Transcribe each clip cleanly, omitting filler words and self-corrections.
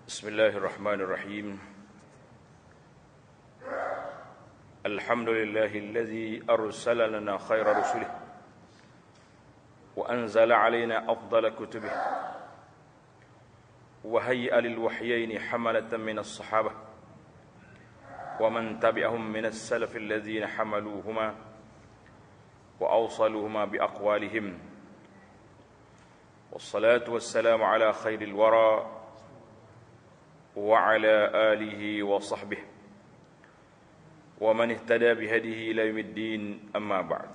Bismillahirrahmanirrahim. Alhamdulillahillazi arsala lana khaira rusulih wa anzala alaina afdala kutubih wa hayya lil wahyaini hamalatan minas sahabah wa man tabi'ahum minas salafil ladzina hamaluhuma wa awsaluhuma bi aqwalihim. Wassalatu wassalamu ala khairil wara wa ala alihi wa sahbihi wa man ihtada bihadihi ila yaumiddin, amma ba'd.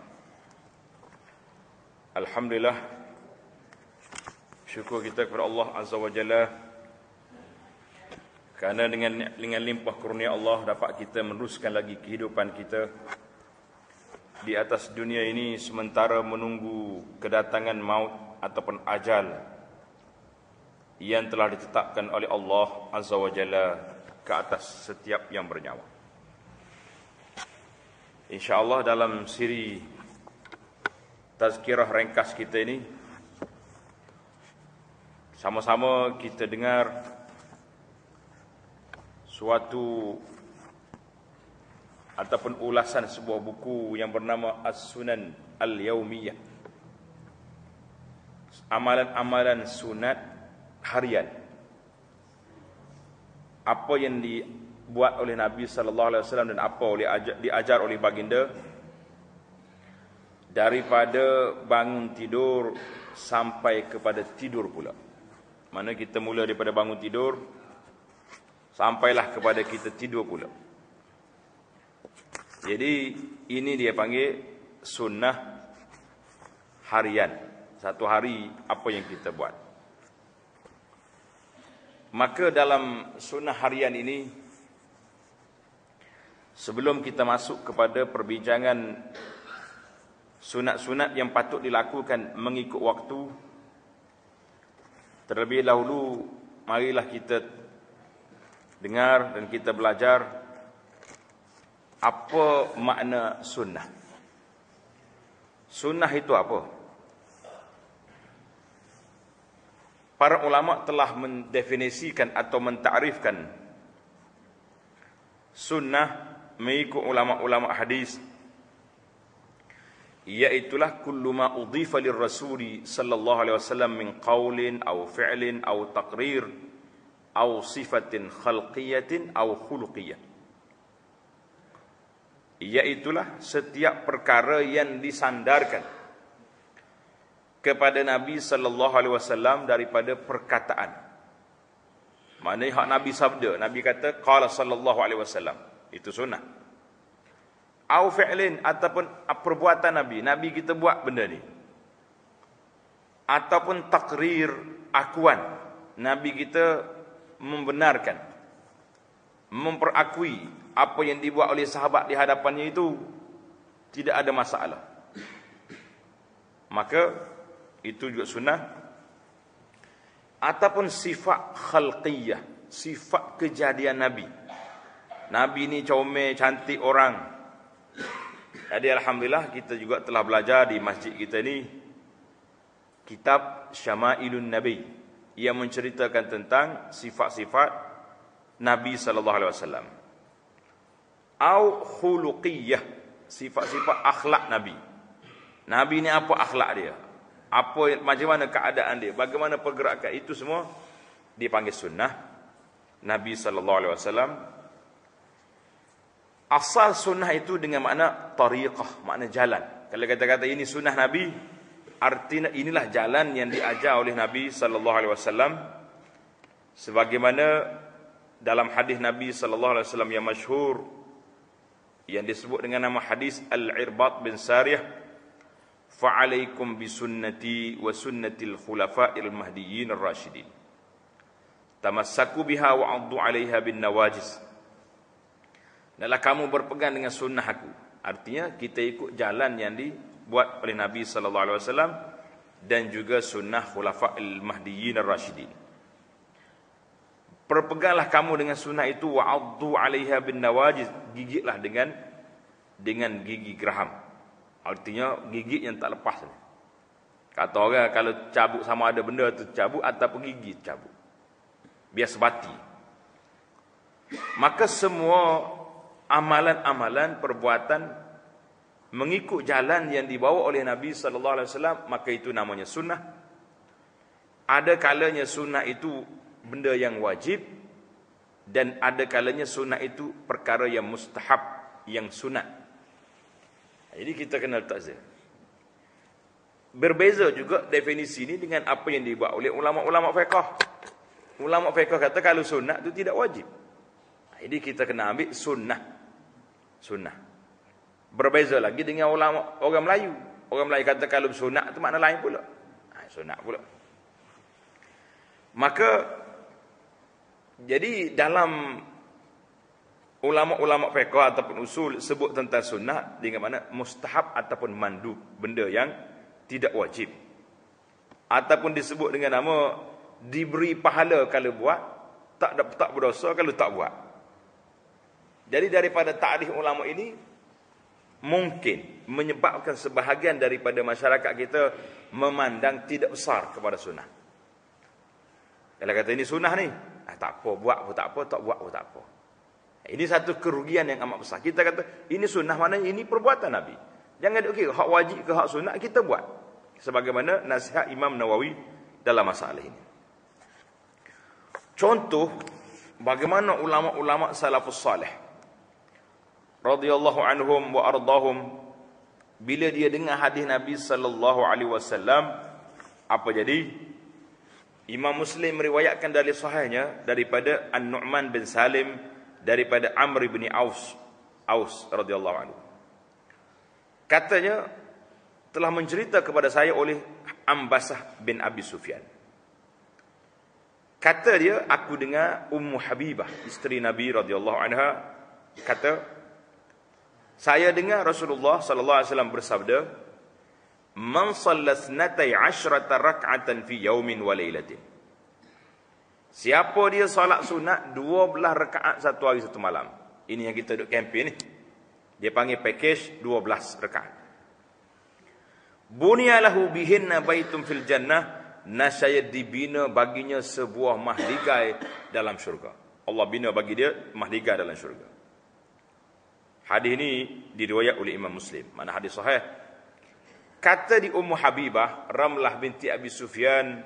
Alhamdulillah, syukur kita kepada Allah Azza wa Jalla kerana dengan limpah kurnia Allah dapat kita meneruskan lagi kehidupan kita di atas dunia ini sementara menunggu kedatangan maut ataupun ajal yang telah ditetapkan oleh Allah Azza wa Jalla ke atas setiap yang bernyawa. InsyaAllah dalam siri tazkirah ringkas kita ini, sama-sama kita dengar suatu ataupun ulasan sebuah buku yang bernama As-Sunan Al-Yaumiyah, amalan-amalan sunat harian. Apa yang dibuat oleh Nabi sallallahu alaihi wasallam dan apa diajar oleh baginda daripada bangun tidur sampai kepada tidur pula. Mana kita mula daripada bangun tidur sampailah kepada kita tidur pula. Jadi ini dia panggil sunnah harian. Satu hari apa yang kita buat. Maka dalam sunnah harian ini, sebelum kita masuk kepada perbincangan sunat-sunat yang patut dilakukan mengikut waktu, terlebih dahulu marilah kita dengar dan kita belajar apa makna sunnah. Sunnah itu apa? Para ulama telah mendefinisikan atau mentakrifkan sunnah mengikut ulama-ulama hadis, iaitulah kullu ma udhifa lirrasuli sallallahu alaihi wasallam min qaulin aw fi'lin aw taqrir aw sifatin khalqiyatin aw khuluqiyyah. Iaitulah setiap perkara yang disandarkan kepada Nabi sallallahu alaihi wasallam daripada perkataan. Maknanya hak Nabi sabda, Nabi kata qala sallallahu alaihi wasallam, itu sunnah. Au fi'lin, ataupun perbuatan Nabi, Nabi kita buat benda ni. Ataupun takrir, akuan, Nabi kita membenarkan, memperakui apa yang dibuat oleh sahabat di hadapannya itu tidak ada masalah. Maka itu juga sunnah. Ataupun sifat khalqiyah, sifat kejadian Nabi. Nabi ni comel, cantik orang. Jadi alhamdulillah kita juga telah belajar di masjid kita ni kitab Syama'ilun Nabi yang menceritakan tentang sifat-sifat Nabi sallallahu alaihi wasallam. Au khuluqiyah, sifat-sifat akhlak Nabi. Nabi ni apa akhlak dia? Apa, macam mana keadaan dia, bagaimana pergerakan, itu semua dipanggil sunnah Nabi sallallahu alaihi wasallam. Asal sunnah itu dengan makna tariqah, makna jalan. Kalau kata-kata ini sunnah Nabi, artinya inilah jalan yang diajar oleh Nabi sallallahu alaihi wasallam, sebagaimana dalam hadis Nabi sallallahu alaihi wasallam yang masyhur yang disebut dengan nama hadis Al-Irbad bin Sariyah, fa'alaikum bisunnati wa sunnatil khulafa'il mahdiyyin ar-rasyidin tamassaku biha wa 'addu 'alaiha bin nawajiz. Hendaklah kamu berpegang dengan sunnah aku. Artinya kita ikut jalan yang dibuat oleh Nabi sallallahu alaihi wasallam dan juga sunnah khulafa'il mahdiyyin ar-rasyidin. Berpeganglah kamu dengan sunnah itu, wa 'addu 'alaiha bin nawajiz, gigitlah dengan gigi geraham. Artinya gigit yang tak lepas. Kata orang kalau cabut sama ada benda tu cabut ataupun gigi cabut. bias bati. Maka semua amalan-amalan, perbuatan mengikut jalan yang dibawa oleh Nabi sallallahu alaihi wasallam, maka itu namanya sunnah. Ada kalanya sunnah itu benda yang wajib, dan ada kalanya sunnah itu perkara yang mustahab, yang sunat. Jadi kita kena letak. Berbeza juga definisi ini dengan apa yang dibuat oleh ulama-ulama fiqh. Ulama fiqh kata kalau sunat itu tidak wajib. Jadi kita kena ambil sunnah. Sunnah. Berbeza lagi dengan ulama orang Melayu. Orang Melayu kata kalau sunat itu makna lain pula. Sunat pula. Maka jadi dalam ulama-ulama fiqh ataupun usul sebut tentang sunnah dengan mana mustahab ataupun mandub, benda yang tidak wajib. Ataupun disebut dengan nama diberi pahala kalau buat, tak berdosa kalau tak buat. Jadi daripada takrif ulama ini mungkin menyebabkan sebahagian daripada masyarakat kita memandang tidak besar kepada sunnah. Kalau kata ini sunnah ni, tak apa, buat pun tak apa, tak buat pun tak apa. Ini satu kerugian yang amat besar. Kita kata ini sunnah, mana ini perbuatan Nabi. Jangan okey, hak wajib ke hak sunat kita buat. Sebagaimana nasihat Imam Nawawi dalam masalah ini. Contoh bagaimana ulama-ulama salafus salih radhiyallahu anhum wa ardahum, bila dia dengar hadis Nabi sallallahu alaihi wasallam, apa jadi? Imam Muslim meriwayatkan dari sahihnya daripada An-Nu'man bin Salim daripada Amr bin Aus radhiyallahu anhu. Katanya telah mencerita kepada saya oleh Ambasah bin Abi Sufyan. Kata dia, aku dengar Ummu Habibah, isteri Nabi radhiyallahu anha, kata, saya dengar Rasulullah sallallahu alaihi wasallam bersabda, "Man shalla 12 rak'atan fi yaumin wa lailatin." Siapa dia solat sunat 12 rakaat satu hari satu malam. Ini yang kita duk kempen ni. Dia panggil package 12 rakaat. Bunya lahu bihinna baitun fil jannah, nasaya dibina baginya sebuah mahligai dalam syurga. Allah bina bagi dia mahligai dalam syurga. Hadis ini diriwayat oleh Imam Muslim. Mana hadis sahih. Kata di Ummu Habibah Ramlah binti Abi Sufyan,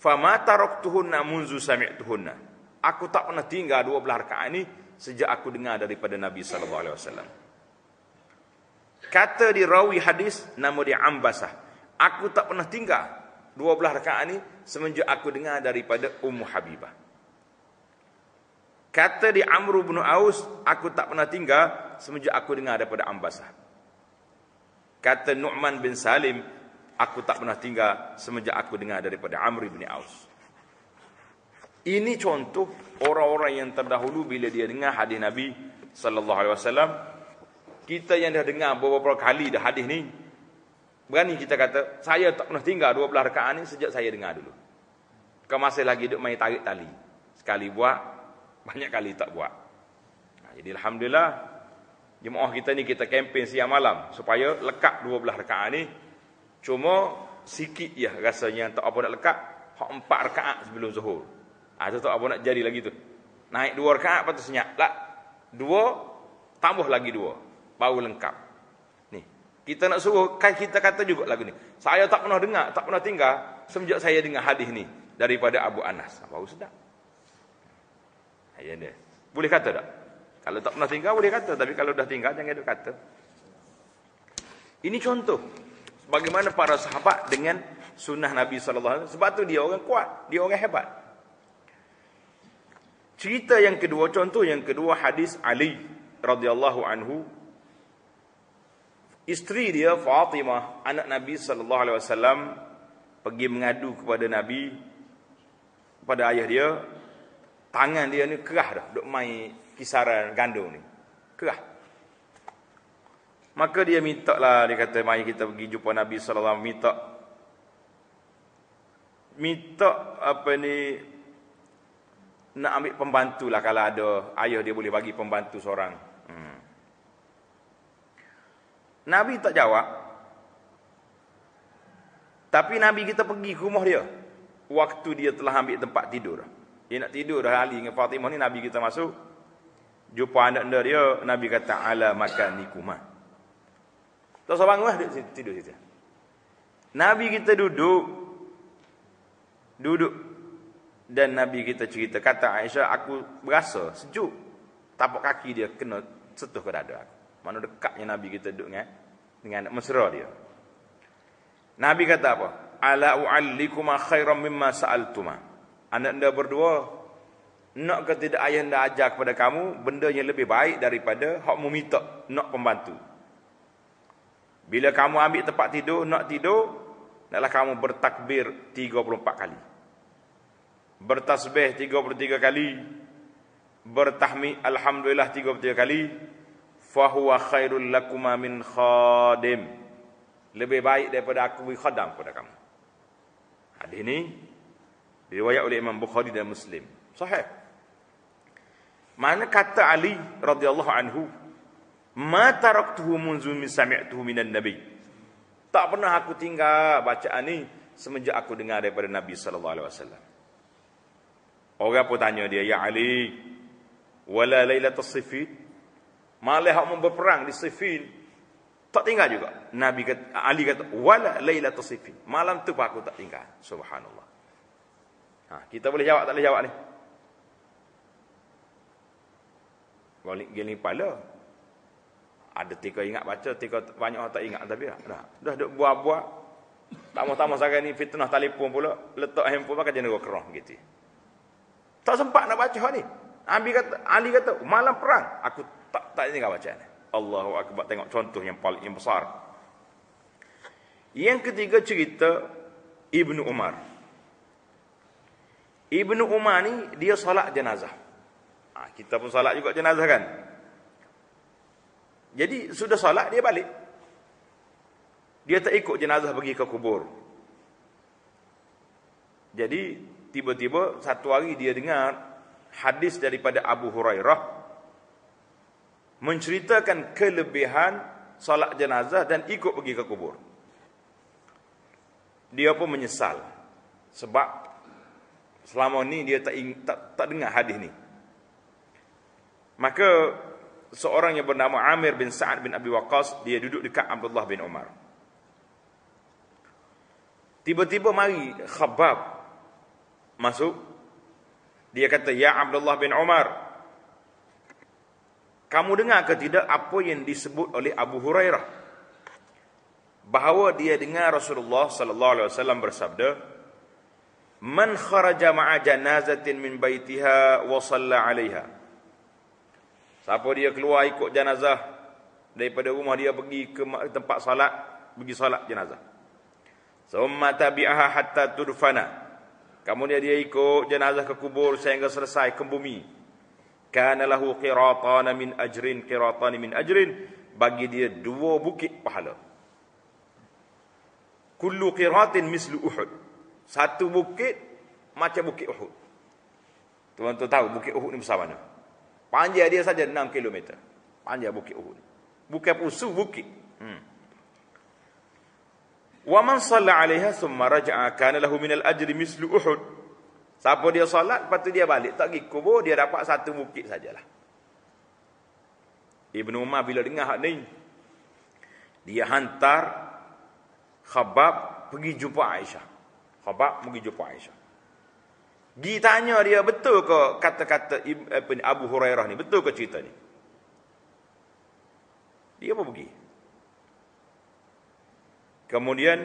"Fama taraktuhunna munzu sami'tuhunna." Aku tak pernah tinggal 12 rakaat ini sejak aku dengar daripada Nabi sallallahu alaihi wasallam. Kata di rawi hadis nama dia Ambasah, aku tak pernah tinggal 12 rakaat ini semenjak aku dengar daripada Ummu Habibah. Kata di Amr bin Aus, aku tak pernah tinggal semenjak aku dengar daripada Ambasah. Kata Nu'man bin Salim, aku tak pernah tinggal semenjak aku dengar daripada Amr bin Aus. Ini contoh orang-orang yang terdahulu bila dia dengar hadis Nabi sallallahu alaihi wasallam. Kita yang dah dengar beberapa kali dah hadis ni, berani kita kata, saya tak pernah tinggal 12 rakaat ni sejak saya dengar dulu. Kau masih lagi duk main tarik tali. Sekali buat, banyak kali tak buat. Jadi alhamdulillah jemaah kita ni kita kempen siang malam supaya lekat 12 rakaat ni. Cuma sikit ya rasanya tak apa nak lekat, hak 4 rakaat sebelum zuhur. Itu tak apa nak jadi lagi tu. Naik 2 rakaat patut senyap. Lah 2 tambah lagi 2 baru lengkap. Ni, kita nak suruh kita kata juga lagu ni. Saya tak pernah dengar, tak pernah tinggal semenjak saya dengar hadis ni daripada Abu Anas. Baru sedap. Ya dia. Boleh kata tak? Kalau tak pernah tinggal boleh kata, tapi kalau dah tinggal jangan duk kata. Ini contoh bagaimana para sahabat dengan sunnah Nabi sallallahu alaihi wasallam. Sebab tu dia orang kuat, dia orang hebat. Cerita yang kedua, contoh yang kedua, hadis Ali radhiyallahu anhu. Isteri dia Fatimah, anak Nabi sallallahu alaihi wasallam, pergi mengadu kepada Nabi, kepada ayah dia. Tangan dia ni kerah dah, duk main kisaran gandum ni. Kerah. Maka dia minta lah, dia kata, mari kita pergi jumpa Nabi sallallahu alaihi wasallam, minta apa ni, nak ambil pembantu lah kalau ada. Ayah dia boleh bagi pembantu seorang. Nabi tak jawab. Tapi Nabi kita pergi ke rumah dia waktu dia telah ambil tempat tidur. Dia nak tidur dah Ali dengan Fatimah ni, Nabi kita masuk. Jumpa anak dia, Nabi kata ala makanikuma. Tak usah bangun lah, tidur situ. Nabi kita duduk dan Nabi kita cerita, kata Aisyah, aku berasa sejuk. Tapak kaki dia kena sentuh ke dada aku. Mana dekatnya Nabi kita duduk dengan mesra dia. Nabi kata apa? Ala u'allikuma khairan mimma sa'altuma. Anak anda berdua, nak ke tidak ayah anda ajar kepada kamu benda yang lebih baik daripada hak mu minta, nak pembantu. Bila kamu ambil tempat tidur, nak tidur, naklah kamu bertakbir 34 kali. Bertasbih 33 kali. Bertahmid alhamdulillah 33 kali. Fahuwa khairul lakuma min khadim. Lebih baik daripada aku beri khadam kepada kamu. Hadis ini diriwayat oleh Imam Bukhari dan Muslim. Sahih. Mana kata Ali radhiyallahu anhu, ma taraktuhu munzu min sami'tuhu minan nabi. Tak pernah aku tinggal bacaan ni semenjak aku dengar daripada Nabi sallallahu alaihi wasallam. Orang pun tanya dia, ya Ali, wala lailatus Siffin? Malah hak berperang di Siffin tak tinggal juga. Nabi kata, Ali kata, wala lailatus Siffin. Malam tu pun aku tak tinggal. Subhanallah. Kita boleh jawab tak boleh jawab ni? Balik geling kepala. Ada tika ingat baca, tika banyak orang tak ingat, tapi dah duk buat-buat. Tak mau sekarang ni fitnah telefon pula, letak handphone pakai jenera kerah gitu. Tak sempat nak baca ni. Ali kata, malam perang aku tak tinggal baca ni. Allahu akbar, tengok contoh yang paling besar. Yang ketiga cerita Ibnu Umar. Ibnu Umar ni dia solat jenazah. Kita pun solat juga jenazah kan. Jadi sudah solat dia balik. Dia tak ikut jenazah pergi ke kubur. Jadi tiba-tiba satu hari dia dengar hadis daripada Abu Hurairah menceritakan kelebihan solat jenazah dan ikut pergi ke kubur. Dia pun menyesal sebab selama ni dia tak dengar hadis ni. Maka seorang yang bernama Amir bin Sa'ad bin Abi Waqqas, dia duduk dekat Abdullah bin Umar. Tiba-tiba mari Khabbab masuk. Dia kata, ya Abdullah bin Umar, kamu dengar ke tidak apa yang disebut oleh Abu Hurairah? Bahawa dia dengar Rasulullah sallallahu alaihi wasallam bersabda, man kharaja ma'a janazatin min baitiha wa shalla 'alaiha. Siapa dia keluar ikut jenazah daripada rumah dia pergi ke tempat solat, pergi solat jenazah. Summa tabi'aha hatta tudfana. Kemudian dia ikut jenazah ke kubur sehingga selesai ke bumi. Kana lahu qiratan min ajrin, bagi dia 2 bukit pahala. Kullu qiratin mislu Uhud. Satu bukit macam bukit Uhud. Tuan-tuan tahu bukit Uhud ni besar mana? Panjang dia saja 6 km. Panjang bukit Uhud. Bukan pusu bukit. Wa man shalla 'alaiha thumma raja'a kana lahu min al-ajri mislu Uhud. Siapa dia solat, lepas tu dia balik tak pergi kubur, dia dapat satu bukit sajalah. Ibnu Umar bila dengar hak ni, dia hantar Khabbab pergi jumpa Aisyah. Khabbab pergi jumpa Aisyah. Ditanya dia, betul ke kata-kata Abu Hurairah ni? Betul ke cerita ni? Dia pun pergi. Kemudian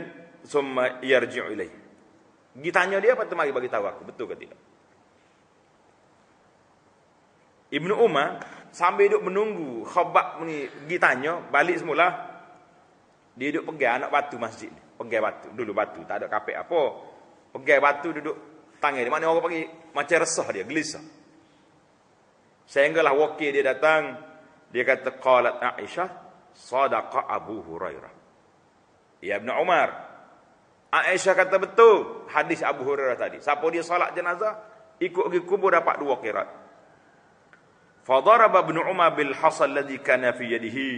summa yarji'u ilaih. Ditanya dia, lepas tu mari bagi tahu aku, betul ke tidak? Ibnu Umar sambil duduk menunggu Khabbab ni ditanya, balik semula. Dia duduk pegang anak batu masjid ni. Pegang batu, dulu batu, tak ada kapek apa. Pegang batu duduk tangan dia. Mana orang pergi macam resah dia, gelisah. Sehinggalah wakil dia datang, dia kata qalat Aisyah sadaqa Abu Hurairah. Ya Ibn Umar, Aisyah kata betul hadis Abu Hurairah tadi. Siapa dia salat jenazah, ikut pergi kubur dapat 2 qirat. Fadaraba Ibn Umar bil hasal ladzi kana fi yadihi.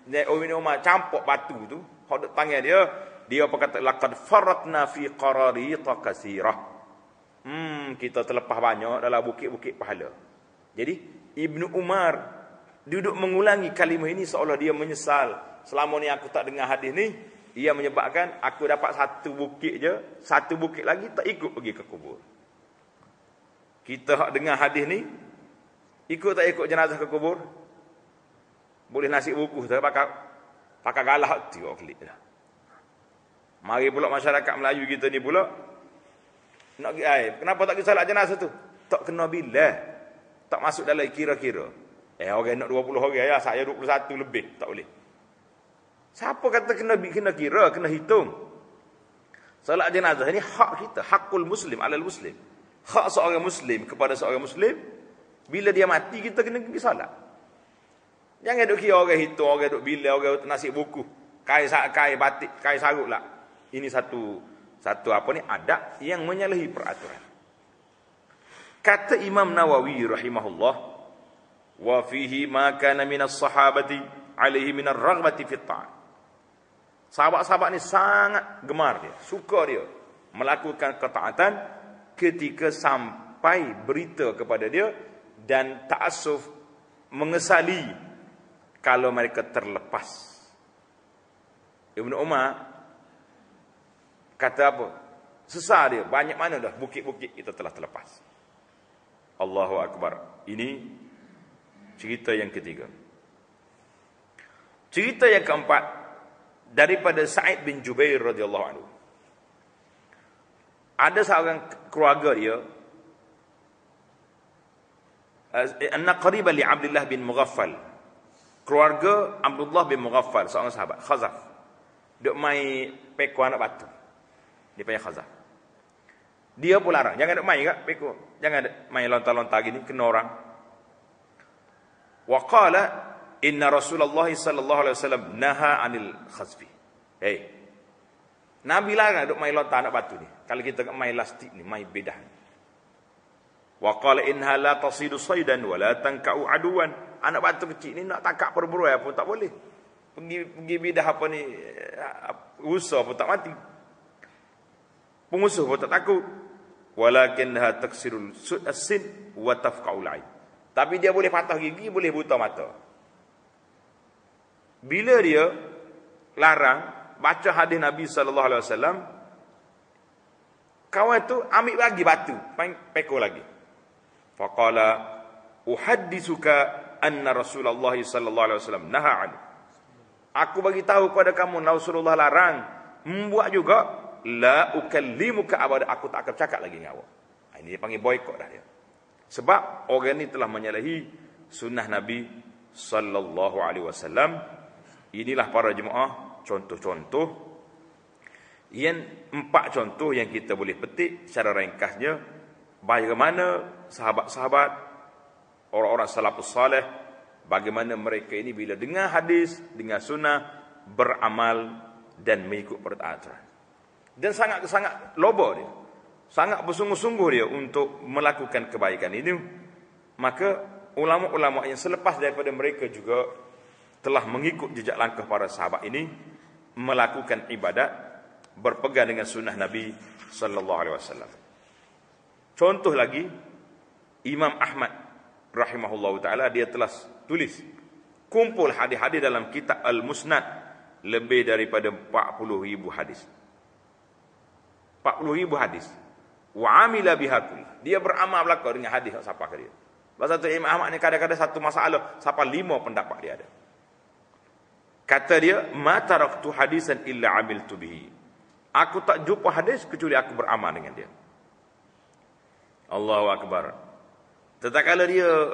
Ibn Umar campuk batu tu, tangan dia apa kata laqad faratna fi qararita katsirah. kita terlepas banyak dalam bukit-bukit pahala. Jadi Ibnu Umar duduk mengulangi kalimah ini seolah dia menyesal. Selama ni aku tak dengar hadis ni, ia menyebabkan aku dapat satu bukit je, satu bukit lagi tak ikut pergi ke kubur. Kita hak dengar hadis ni, ikut tak ikut jenazah ke kubur? Boleh nasi buku tak pakai galah tu klik dah. Mari pula masyarakat Melayu kita ni pula nak pergi air. Kenapa tak pergi salat jenazah tu? Tak kena bila. Tak masuk dalam kira-kira. Orang nak 20 orang ya, saya 21 lebih, tak boleh. Siapa kata kena kira, kena hitung. Salat jenazah ini hak kita, hakul muslim alal muslim. Hak seorang muslim kepada seorang muslim, bila dia mati kita kena pergi salat. Jangan duk kira orang hitung, orang duk bila, orang nasi buku, kai batik, kai sarut lah. Ini satu apa ni, adab yang menyalahi peraturan. Kata Imam Nawawi rahimahullah, wa fihi ma kana minas sahabati alaihi minar raghbati fit ta'at. Sahabat-sahabat ni sangat gemar dia, suka dia melakukan ketaatan ketika sampai berita kepada dia, dan ta'assuf mengesali kalau mereka terlepas. Ibnu Umar kata apa? Sesal dia, banyak mana dah bukit-bukit kita telah terlepas. Allahu Akbar. Ini cerita yang ketiga. Cerita yang keempat daripada Sa'id bin Jubair radhiyallahu anhu. Ada seorang keluarga dia, anna qariban li Abdullah bin Mughaffal. Keluarga Abdullah bin Mughaffal, seorang sahabat Khazaf. Duk mai peko anak batu. Dia panggil Khazaf. Dia pun larang, jangan duk main kat peko. Jangan main lontar-lontar gini kena orang. Wa qala inna Rasulullah sallallahu alaihi wasallam naha 'anil khazfi. Nabi larang duk main lontar anak batu ni. Kalau kita main lastik ni, main bedah. Wa qala inha la tasidu saydan wa la tanka'u aduwan. Anak batu kecil ni nak tangkap perburuan pun tak boleh. Pergi bidah apa ni, rusa pun tak mati. Pengusuh pun tak takut. Walakinha taksirul as-sin wa tafqa'ul 'ain. Tapi dia boleh patah gigi, boleh buta mata. Bila dia larang baca hadis Nabi sallallahu alaihi wasallam, kawan tu ambil lagi batu, pekor lagi. Faqala uhadditsuka anna Rasulullah sallallahu alaihi wasallam naha 'anhu. Aku bagi tahu kepada kamu Rasulullah larang, membuat juga la ukallimuka abada, aku tak akan cakap lagi dengan awak. Ini dia panggil boykot dah dia. Sebab orang ni telah menyalahi sunnah Nabi sallallahu alaihi wasallam. Inilah para jemaah contoh-contoh yang 4 contoh yang kita boleh petik secara ringkasnya bagaimana sahabat-sahabat, orang-orang salafus salih, bagaimana mereka ini bila dengar hadis, dengar sunnah, beramal dan mengikut peraturan. Dan sangat loba dia, sangat bersungguh-sungguh dia untuk melakukan kebaikan ini. Maka ulama-ulama yang selepas daripada mereka juga telah mengikut jejak langkah para sahabat ini, melakukan ibadat, berpegang dengan sunnah Nabi sallallahu alaihi wasallam. Contoh lagi, Imam Ahmad rahimahullahu taala, dia telah tulis kumpul hadis-hadis dalam kitab Al-Musnad, lebih daripada 40,000 hadis. 40,000 hadis. Wa amila biha kull. Dia beramal belaka dengan hadis yang siapa ke dia. Pasal tu Imam Ahmad ni kadang-kadang satu masalah siapa 5 pendapat dia ada. Kata dia, ma taraktu hadisan illa amiltu bihi. Aku tak jumpa hadis kecuali aku beramal dengan dia. Allahu akbar. Tatkala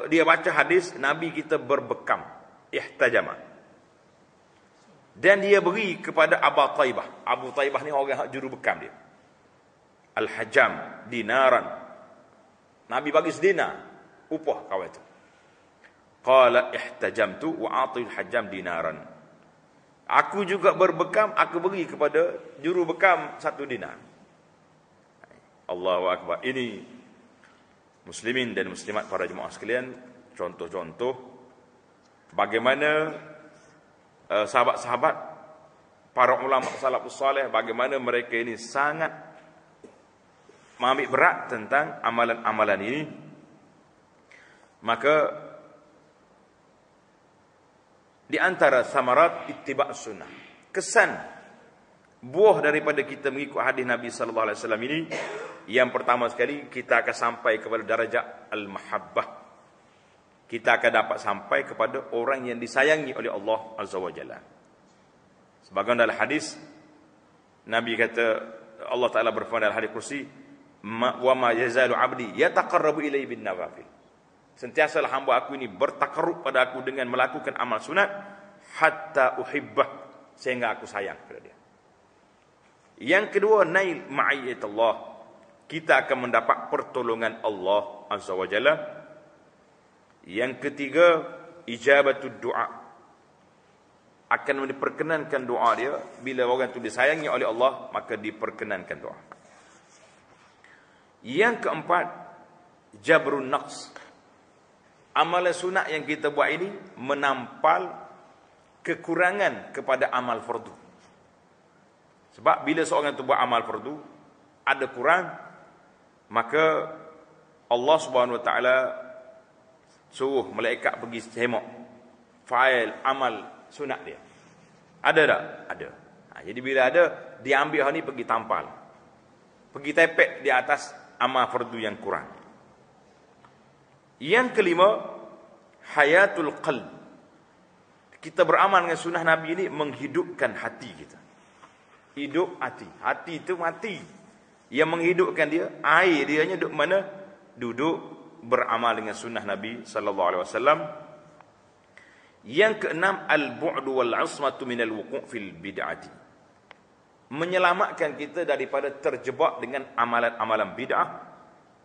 dia baca hadis, Nabi kita berbekam, ihtajama. Dan dia beri kepada Abu Taibah. Abu Taibah ni orang juru bekam dia. Al-Hajjam dinaran. Nabi bagi sedinar upah kawan itu. Qala ihtajamtu wa atil hajjam dinaran. Aku juga berbekam, aku beri kepada juru bekam 1 dinar. Allahu akbar. Ini muslimin dan muslimat para jemaah sekalian, contoh-contoh bagaimana sahabat-sahabat, para ulama salafus saleh, bagaimana mereka ini sangat mengambil berat tentang amalan-amalan ini, maka di antara samarat ittiba' sunnah, kesan buah daripada kita mengikut hadis Nabi sallallahu alaihi wasallam ini, yang pertama sekali kita akan sampai kepada darajat al-mahabbah. Kita akan dapat sampai kepada orang yang disayangi oleh Allah Azza wa Jalla. Sebagaimana dalam hadis Nabi kata, Allah Taala berfirman dalam hadis kursi, wa ma yazalu 'abdi yataqarrabu ilayya bin nawafil. Sentiasalah hamba aku ini bertakarrub pada aku dengan melakukan amal sunat hatta uhibbah, sehingga aku sayang kepada dia. Yang kedua, nail ma'iyatullah, kita akan mendapat pertolongan Allah Azza wa Jalla. Yang ketiga, ijabatud du'a, akan diperkenankan doa dia. Bila orang itu disayangi oleh Allah, maka diperkenankan doa. Yang keempat, jabrun naqs, amalan sunat yang kita buat ini menampal kekurangan kepada amal fardu. Sebab bila seorang itu buat amal fardu ada kurang, maka Allah Subhanahu wa taala suruh malaikat pergi tengok fail amal sunat dia. Ada tak? Ada. Jadi bila ada, diambil hal ni pergi tampal, pergi tepek di atas amal fardu yang kurang. Yang kelima, hayatul qalb, kita beramal dengan sunnah Nabi ini menghidupkan hati kita. Hidup hati. Hati itu mati. Yang menghidupkan dia, air dianya duduk mana? Duduk beramal dengan sunnah Nabi sallallahu alaihi wasallam. Yang keenam, al-bu'du wal-'asmatu minal wuqu' fil bid'ati, menyelamatkan kita daripada terjebak dengan amalan-amalan bid'ah,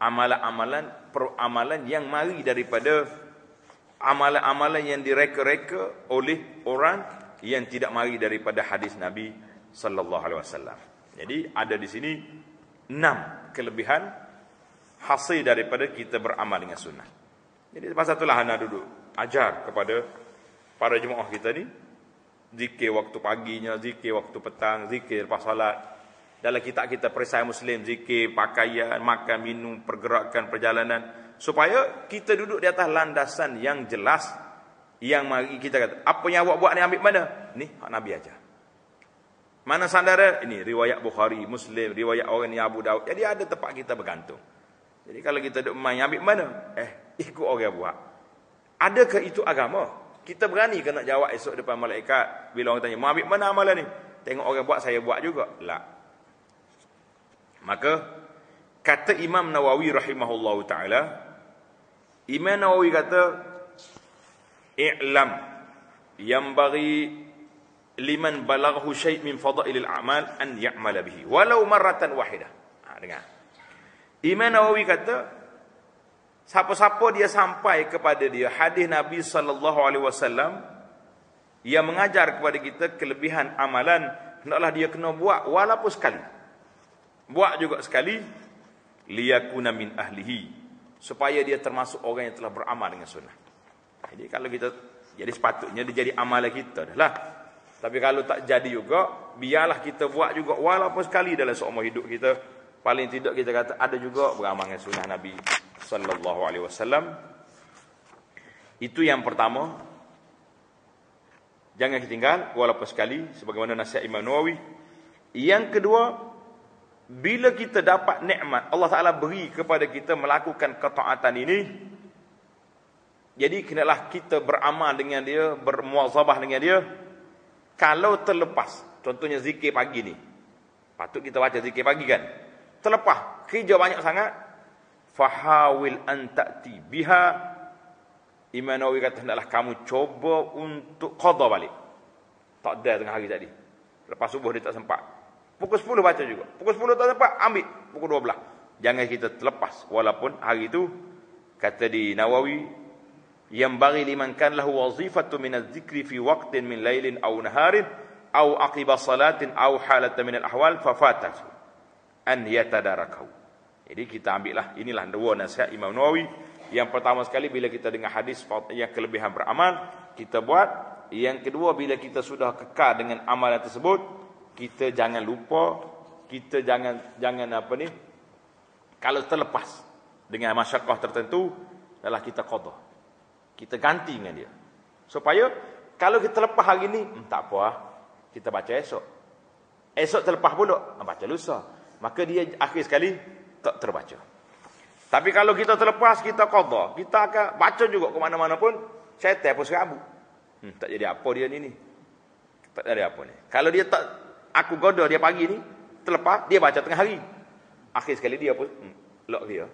amalan-amalan yang mari daripada amalan-amalan yang direka-reka oleh orang yang tidak mari daripada hadis Nabi sallallahu alaihi wasallam. Jadi ada di sini 6 kelebihan hasil daripada kita beramal dengan sunnah. Jadi pasal itulah ana duduk ajar kepada para jemaah kita ni, zikir waktu paginya, zikir waktu petang, zikir lepas solat. Dalam kitab kita Perisai Muslim, zikir pakaian, makan, minum, pergerakan, perjalanan, supaya kita duduk di atas landasan yang jelas. Yang mari kita kata, apa yang awak buat ni ambil mana? Ni hak Nabi ajar. Mana sandara? Ini riwayat Bukhari, Muslim, riwayat orang ni Abu Daud. Jadi ada tempat kita bergantung. Jadi kalau kita duduk main, ambil mana? Ikut orang buat. Adakah itu agama? Kita berani ke nak jawab esok depan malaikat bila orang tanya, mau ambil mana amalan ni? Tengok orang buat, saya buat juga. Tak. Maka kata Imam Nawawi rahimahullahu ta'ala, Imam Nawawi kata, i'lam yanbaghi liman balaghahu syai' min fadailil a'mal an ya'mala bihi walau marratan wahidah. Dengar. Imam Nawawi kata, siapa-siapa dia sampai kepada dia hadis Nabi sallallahu alaihi wasallam yang mengajar kepada kita kelebihan amalan, hendaklah dia kena buat walaupun sekali. Buat juga sekali, liyakuna min ahlihi, supaya dia termasuk orang yang telah beramal dengan sunnah. Jadi kalau kita, jadi sepatutnya dia jadi amalan kita dah lah. Tapi kalau tak jadi juga, biarlah kita buat juga walaupun sekali dalam seumur hidup kita. Paling tidak kita kata ada juga beramal dengan sunnah Nabi sallallahu alaihi wasallam. Itu yang pertama. Jangan ketinggal walaupun sekali, sebagaimana nasihat Imam Nawawi. Yang kedua, bila kita dapat nikmat Allah Taala beri kepada kita melakukan ketaatan ini, jadi kenalah kita beramal dengan dia, bermuazabah dengan dia. Kalau terlepas, contohnya zikir pagi ni, patut kita baca zikir pagi kan, terlepas kerja banyak sangat, fahawil an ta'ti biha, Imam Nawawi kata hendaklah kamu cuba untuk qada balik. Tak ada tengah hari tadi, lepas subuh dia tak sempat, pukul 10 baca juga, pukul 10 tak sempat, ambil pukul 12. Jangan kita terlepas walaupun hari itu. Kata di Nawawi, yang bagi liman kan lahu wazifatu min az-zikri fi waqtin min lailin aw naharin aw aqiba salatin aw halatan min al-ahwal fafatahu an yatadarakahu. Jadi kita ambillah, inilah dua nasihat Imam Nawawi. Yang pertama sekali, bila kita dengar hadis yang kelebihan beramal, kita buat. Yang kedua, bila kita sudah kekal dengan amalan tersebut, kita jangan lupa, kita jangan Kalau terlepas dengan masyaqqah tertentu, adalah kita qada. Kita ganti dengan dia. Supaya kalau kita lepas hari ni, tak apa, kita baca esok. Esok terlepas pula, baca lusa. Maka dia akhir sekali tak terbaca. Tapi kalau kita terlepas, kita qada, kita akan baca juga ke mana-mana pun, syaitan pun serabut. Tak jadi apa dia ni. Tak jadi apa ni. Kalau dia tak, aku goda dia pagi ni, terlepas, dia baca tengah hari. Akhir sekali dia pun, lock dia.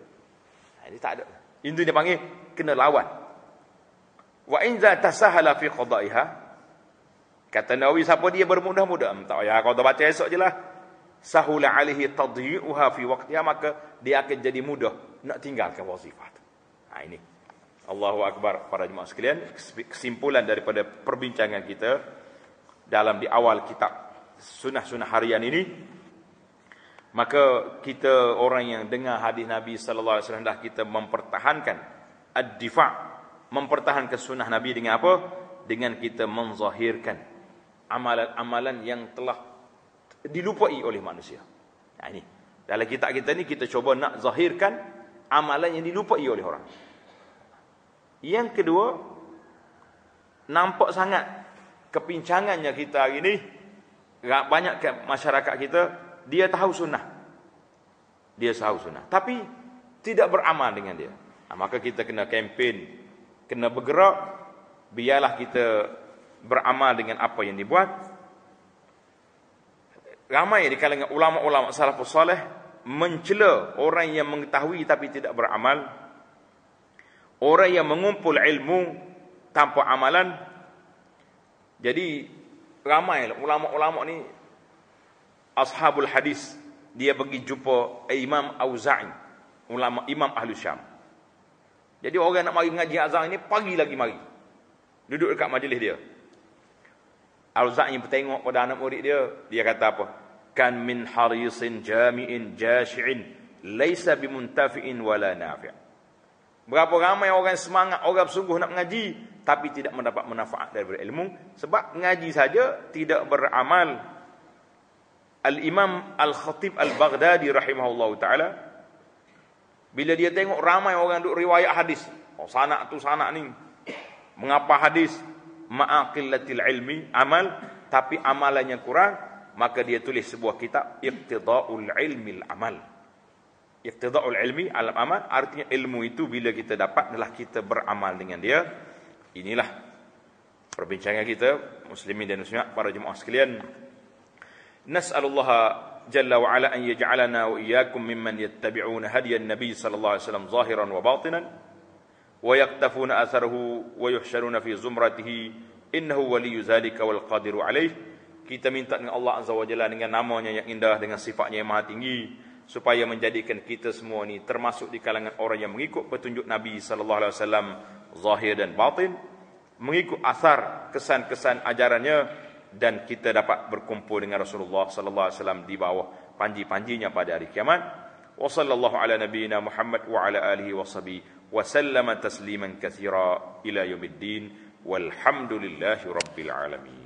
Ini tak ada. Itu dia panggil, kena lawan. Wa in za tasahala fi qada'iha, kata Nawawi, siapa dia bermudah-mudah, tak payah kau baca esok je lah, sahula alaihi tadyi'uha fi waqtiha, maka dia akan jadi mudah nak tinggalkan wazifah. Ini Allahu akbar. Para jemaah sekalian, kesimpulan daripada perbincangan kita dalam di awal kitab sunnah-sunnah harian ini, maka kita orang yang dengar hadis Nabi sallallahu alaihi wasallam, dah kita mempertahankan ad-difa', mempertahankan sunnah Nabi dengan apa? Dengan kita menzahirkan amalan-amalan yang telah dilupai oleh manusia. Ini dalam kitab kita ni, kita cuba nak zahirkan amalan yang dilupai oleh orang. Yang kedua, nampak sangat kepincangannya kita hari ni, banyak masyarakat kita, dia tahu sunnah, tapi tidak beramal dengan dia. Maka kita kena kempen, kena bergerak, biarlah kita beramal dengan apa yang dibuat. Ramai di kalangan ulama-ulama salafus salih mencela orang yang mengetahui tapi tidak beramal, orang yang mengumpul ilmu tanpa amalan. Jadi ramai ulama-ulama ni, ashabul hadis, dia pergi jumpa Imam Auza'i, ulama Imam Ahlu Syam. Jadi orang nak mari mengaji azan ini, pagi lagi mari, duduk dekat majlis dia. Auza'i bertengok pada anak murid dia, dia kata apa? Kan min harisin jami'in jashi'in laisa bimuntafi'in wala nafi'. Berapa ramai orang semangat, orang sungguh nak mengaji, tapi tidak mendapat manfaat daripada ilmu, sebab mengaji saja tidak beramal. Al-Imam Al-Khatib Al-Baghdadi rahimahullahu ta'ala, bila dia tengok ramai orang duk riwayat hadis, sanak tu sanak ni, mengapa hadis ma'aqillatil ilmi amal, tapi amalannya kurang, maka dia tulis sebuah kitab, Iqtida'ul ilmi al-amal. Iqtida'ul ilmi al-amal, artinya ilmu itu bila kita dapat adalah kita beramal dengan dia. Inilah perbincangan kita, muslimin dan muslimat, para jemaah sekalian. Nas'alullaha jalla wa ala an yaj'alana wa iyyakum mimman yattabi'una hadiyan nabiy sallallahu alaihi wasallam zahiran wa batinan wa yaktafuna atharahu wa yuhsharuna fi zumratihi innahu waliyyu dzalika wal qadiru alaih. Kita minta dengan Allah azza wa jalla, dengan namanya yang indah, dengan sifatnya yang maha tinggi, supaya menjadikan kita semua ni termasuk di kalangan orang yang mengikut petunjuk Nabi sallallahu alaihi wasallam zahir dan batin, mengikut asar kesan-kesan ajarannya, dan kita dapat berkumpul dengan Rasulullah sallallahu alaihi wasallam di bawah panji-panjinya pada hari kiamat. Wa sallallahu ala nabiyyina Muhammad wa ala alihi wa sahbihi wa sallama tasliman katsira ila yaumiddin walhamdulillahi rabbil alamin.